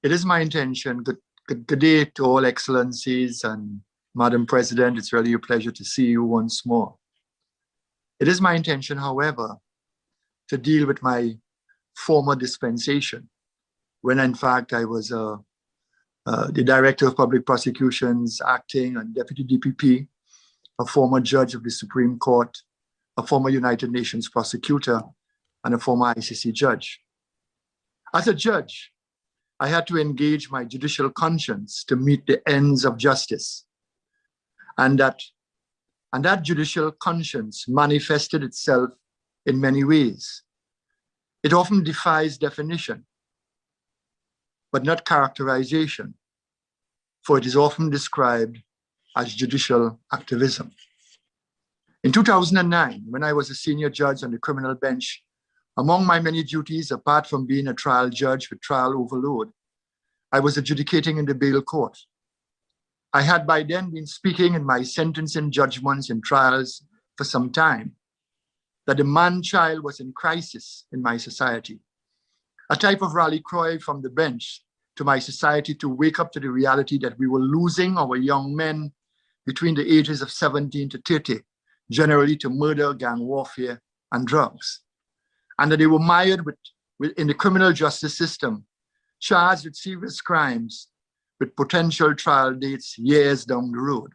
It is my intention, good day to all excellencies and Madam President, it's really a pleasure to see you once more. It is my intention, however, to deal with my former dispensation, when in fact I was the Director of Public Prosecutions, acting and Deputy DPP, a former judge of the Supreme Court, a former United Nations prosecutor, and a former ICC judge. As a judge, I had to engage my judicial conscience to meet the ends of justice. And that judicial conscience manifested itself in many ways. It often defies definition, but not characterization, for it is often described as judicial activism. In 2009, when I was a senior judge on the criminal bench, among my many duties, apart from being a trial judge with trial overload, I was adjudicating in the bail court. I had by then been speaking in my sentencing judgments and trials for some time, that the man-child was in crisis in my society, a type of rally cry from the bench to my society to wake up to the reality that we were losing our young men between the ages of 17 to 30, generally to murder, gang warfare, and drugs. And that they were mired in the criminal justice system, charged with serious crimes with potential trial dates years down the road.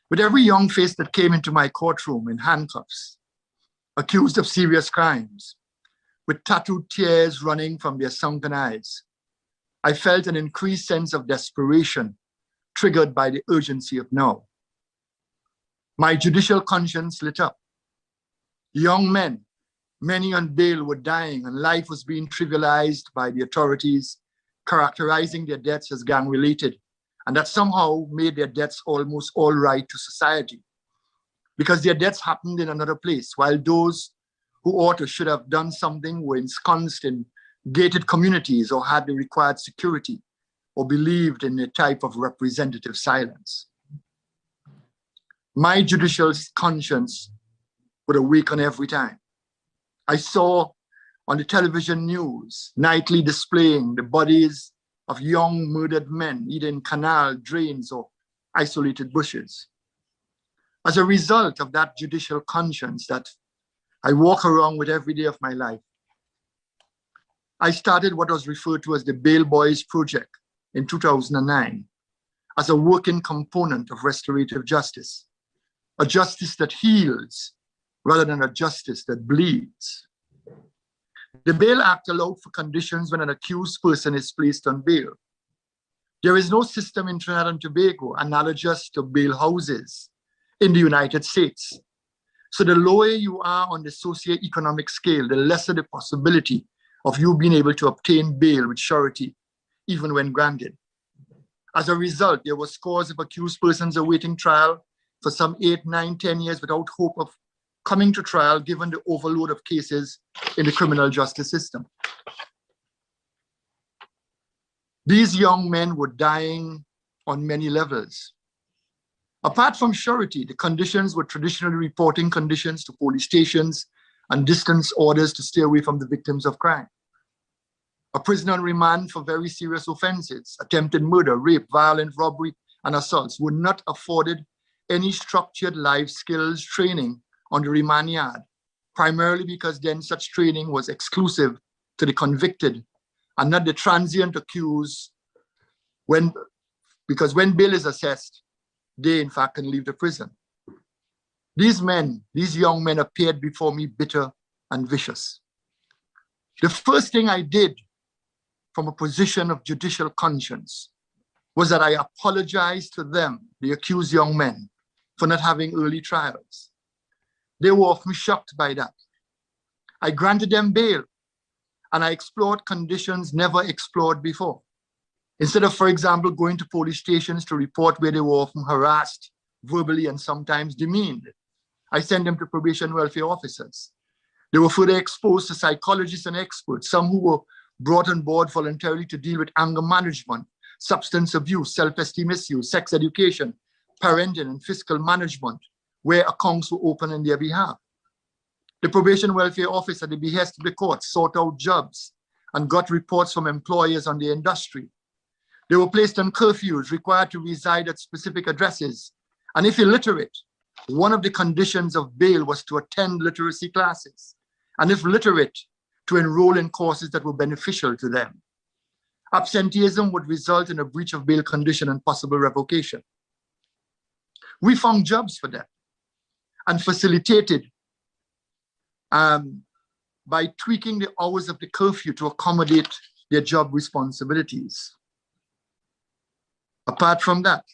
With every young face that came into my courtroom in handcuffs, accused of serious crimes, with tattooed tears running from their sunken eyes, I felt an increased sense of desperation triggered by the urgency of now. My judicial conscience lit up. Young men, many on bail, were dying and life was being trivialized by the authorities, characterizing their deaths as gang-related, and that somehow made their deaths almost all right to society, because their deaths happened in another place, while those who ought or should have done something were ensconced in gated communities or had the required security or believed in a type of representative silence. My judicial conscience would awaken every time. I saw on the television news nightly displaying the bodies of young murdered men, either in canal, drains, or isolated bushes. As a result of that judicial conscience that I walk around with every day of my life, I started what was referred to as the Bail Boys Project in 2009 as a working component of restorative justice, a justice that heals rather than a justice that bleeds. The Bail Act allowed for conditions when an accused person is placed on bail. There is no system in Trinidad and Tobago analogous to bail houses in the United States. So the lower you are on the socioeconomic scale, the lesser the possibility of you being able to obtain bail with surety, even when granted. As a result, there were scores of accused persons awaiting trial for some 8, 9, 10 years without hope of coming to trial, given the overload of cases in the criminal justice system. These young men were dying on many levels. Apart from surety, the conditions were traditionally reporting conditions to police stations and distance orders to stay away from the victims of crime. A prisoner on remand for very serious offenses, attempted murder, rape, violent robbery, and assaults were not afforded any structured life skills training on the remand yard, primarily because then such training was exclusive to the convicted and not the transient accused, because when bail is assessed, they in fact can leave the prison. These young men appeared before me bitter and vicious. The first thing I did from a position of judicial conscience was that I apologized to them, the accused young men, for not having early trials. They were often shocked by that. I granted them bail and I explored conditions never explored before. Instead of, for example, going to police stations to report where they were often harassed verbally and sometimes demeaned, I sent them to probation welfare officers. They were further exposed to psychologists and experts, some who were brought on board voluntarily to deal with anger management, substance abuse, self-esteem issues, sex education, parenting, and fiscal management, where accounts were open on their behalf. The probation welfare office, at the behest of the court, sought out jobs and got reports from employers on the industry. They were placed on curfews, required to reside at specific addresses. And if illiterate, one of the conditions of bail was to attend literacy classes. And if literate, to enroll in courses that were beneficial to them. Absenteeism would result in a breach of bail condition and possible revocation. We found jobs for them and facilitated by tweaking the hours of the curfew to accommodate their job responsibilities. Apart from that,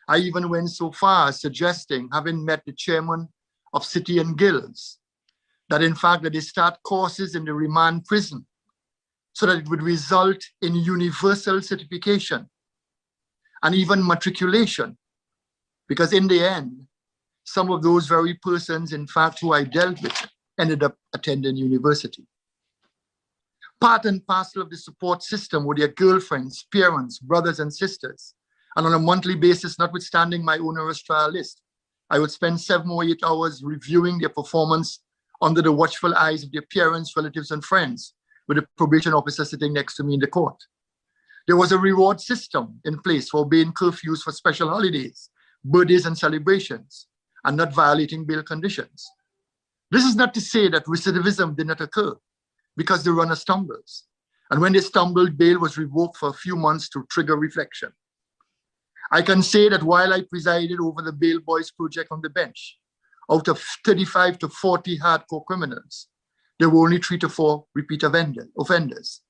I even went so far as suggesting, having met the chairman of City and Guilds, that in fact that they start courses in the remand prison so that it would result in universal certification and even matriculation. Because in the end, some of those very persons, in fact, who I dealt with, ended up attending university. Part and parcel of the support system were their girlfriends, parents, brothers and sisters. And on a monthly basis, notwithstanding my onerous trial list, I would spend 7 or 8 hours reviewing their performance under the watchful eyes of their parents, relatives, and friends, with a probation officer sitting next to me in the court. There was a reward system in place for obeying curfews for special holidays, birthdays, and celebrations, and not violating bail conditions. This is not to say that recidivism did not occur, because the runner stumbles. And when they stumbled, bail was revoked for a few months to trigger reflection. I can say that while I presided over the Bail Boys project on the bench, out of 35 to 40 hardcore criminals, there were only 3 to 4 repeat offenders.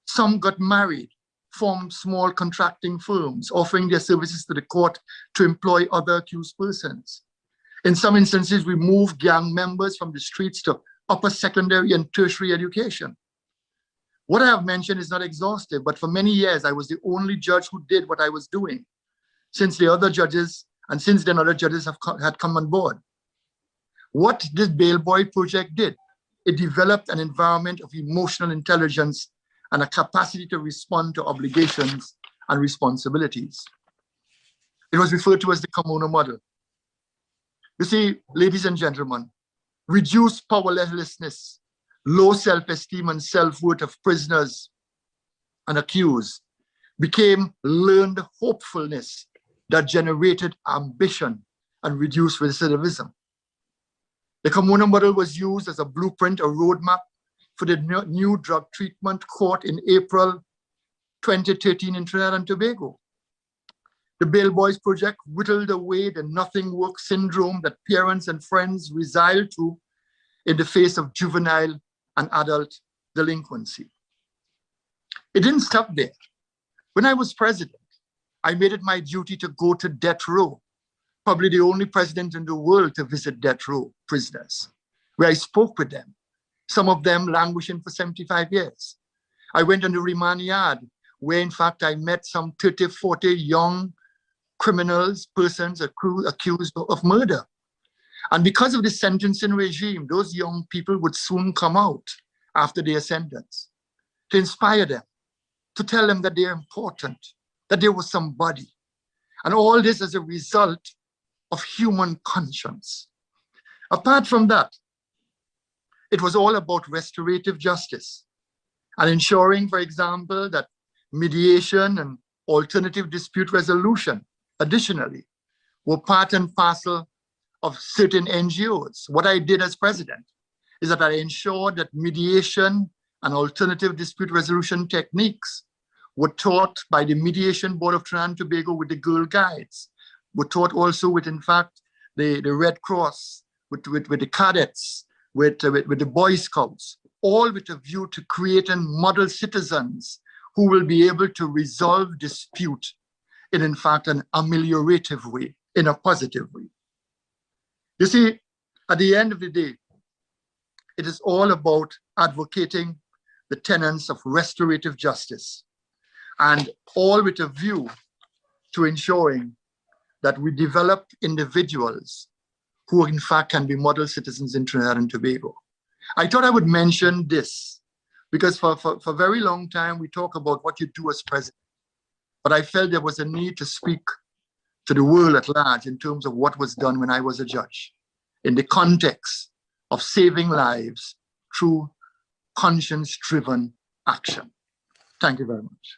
Some got married, formed small contracting firms, offering their services to the court to employ other accused persons. In some instances, we moved gang members from the streets to upper secondary and tertiary education. What I have mentioned is not exhaustive, but for many years, I was the only judge who did what I was doing, since the other judges, and since then other judges had come on board. What this Bail Boy project did, it developed an environment of emotional intelligence and a capacity to respond to obligations and responsibilities. It was referred to as the Carmona model. You see, ladies and gentlemen, reduced powerlessness, low self-esteem and self-worth of prisoners and accused became learned hopefulness that generated ambition and reduced recidivism. The Carmona model was used as a blueprint, a roadmap for the new drug treatment court in April 2013 in Trinidad and Tobago. The Bail Boys project whittled away the nothing work syndrome that parents and friends resile to in the face of juvenile and adult delinquency. It didn't stop there. When I was president, I made it my duty to go to death row, probably the only president in the world to visit death row prisoners, where I spoke with them, some of them languishing for 75 years. I went on the remand yard, where in fact I met some 30, 40 young criminals, persons accused of murder. And because of the sentencing regime, those young people would soon come out after their sentence to inspire them, to tell them that they're important, that there was somebody. And all this as a result of human conscience. Apart from that, it was all about restorative justice and ensuring, for example, that mediation and alternative dispute resolution, additionally, were part and parcel of certain NGOs. What I did as president is that I ensured that mediation and alternative dispute resolution techniques were taught by the Mediation Board of Trinidad and Tobago with the Girl Guides, were taught also with, in fact, the Red Cross, with the cadets, with the Boy Scouts, all with a view to creating model citizens who will be able to resolve dispute in fact, an ameliorative way, in a positive way. You see, at the end of the day, it is all about advocating the tenets of restorative justice, and all with a view to ensuring that we develop individuals who in fact can be model citizens in Trinidad and Tobago. I thought I would mention this because for a very long time we talk about what you do as president, but I felt there was a need to speak to the world at large in terms of what was done when I was a judge in the context of saving lives through conscience-driven action. Thank you very much.